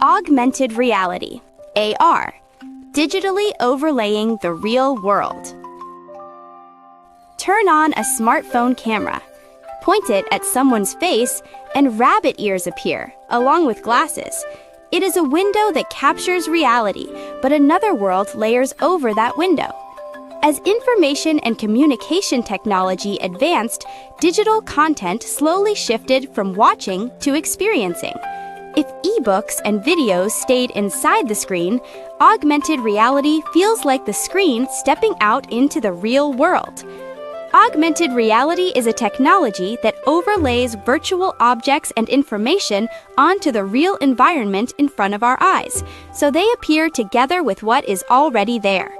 Augmented reality, AR, digitally overlaying the real world. Turn on a smartphone camera, point it at someone's face, and rabbit ears appear, along with glasses. It is a window that captures reality, but another world layers over that window. As information and communication technology advanced, digital content slowly shifted from watching to experiencing. If ebooks and videos stayed inside the screen, augmented reality feels like the screen stepping out into the real world. Augmented reality is a technology that overlays virtual objects and information onto the real environment in front of our eyes, so they appear together with what is already there.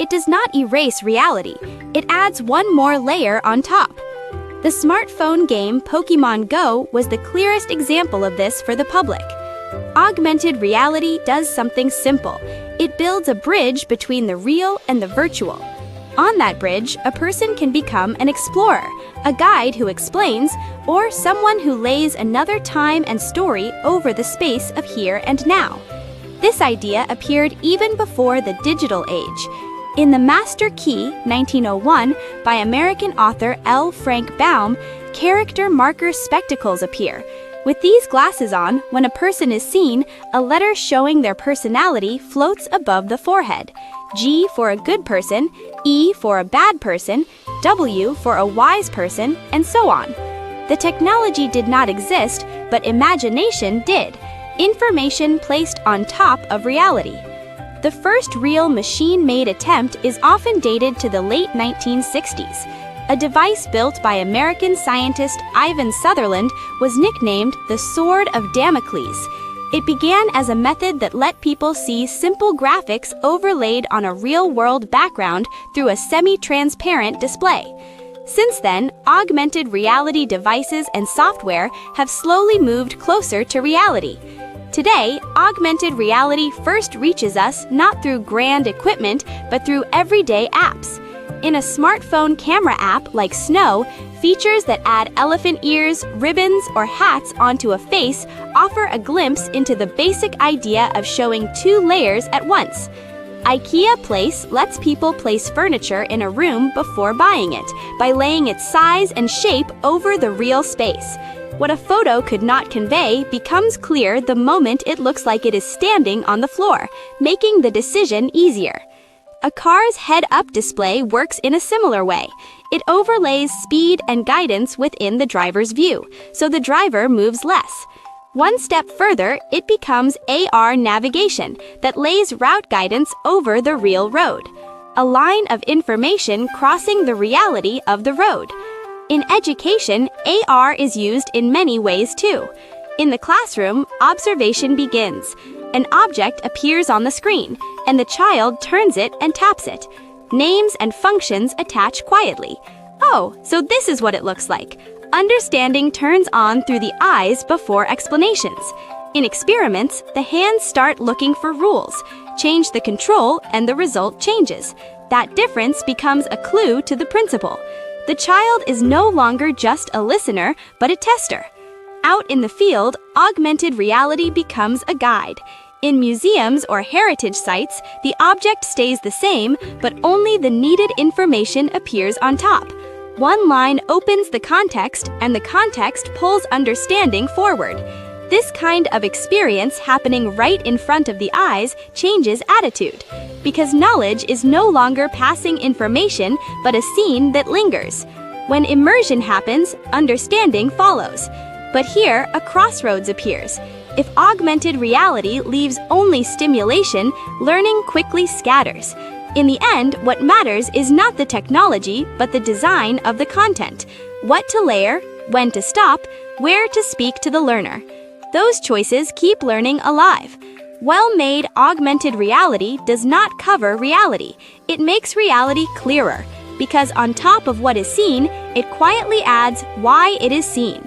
It does not erase reality, it adds one more layer on top. The smartphone game Pokémon Go was the clearest example of this for the public. Augmented reality does something simple. It builds a bridge between the real and the virtual. On that bridge, a person can become an explorer, a guide who explains, or someone who lays another time and story over the space of here and now. This idea appeared even before the digital age. In The Master Key, 1901, by American author L. Frank Baum, character marker spectacles appear. With these glasses on, when a person is seen, a letter showing their personality floats above the forehead. G for a good person, E for a bad person, W for a wise person, and so on. The technology did not exist, but imagination did. Information placed on top of reality. The first real machine-made attempt is often dated to the late 1960s. A device built by American scientist Ivan Sutherland was nicknamed the Sword of Damocles. It began as a method that let people see simple graphics overlaid on a real-world background through a semi-transparent display. Since then, augmented reality devices and software have slowly moved closer to reality. Today, augmented reality first reaches us not through grand equipment, but through everyday apps. In a smartphone camera app like Snow, features that add elephant ears, ribbons, or hats onto a face offer a glimpse into the basic idea of showing two layers at once. IKEA Place lets people place furniture in a room before buying it, by laying its size and shape over the real space. What a photo could not convey becomes clear the moment it looks like it is standing on the floor, making the decision easier. A car's head-up display works in a similar way. It overlays speed and guidance within the driver's view, so the driver moves less. One step further, it becomes AR navigation that lays route guidance over the real road. A line of information crossing the reality of the road. In education, AR is used in many ways too. In the classroom, observation begins. An object appears on the screen, and the child turns it and taps it. Names and functions attach quietly. Oh, so this is what it looks like. Understanding turns on through the eyes before explanations. In experiments, the hands start looking for rules. Change the control, and the result changes. That difference becomes a clue to the principal. The child is no longer just a listener, but a tester. Out in the field, augmented reality becomes a guide. In museums or heritage sites, the object stays the same, but only the needed information appears on top. One line opens the context, and the context pulls understanding forward. This kind of experience happening right in front of the eyes changes attitude, because knowledge is no longer passing information, but a scene that lingers. When immersion happens, understanding follows. But here, a crossroads appears. If augmented reality leaves only stimulation, learning quickly scatters. In the end, what matters is not the technology, but the design of the content. What to layer, when to stop, where to speak to the learner. Those choices keep learning alive. Well-made augmented reality does not cover reality. It makes reality clearer, because on top of what is seen, it quietly adds why it is seen.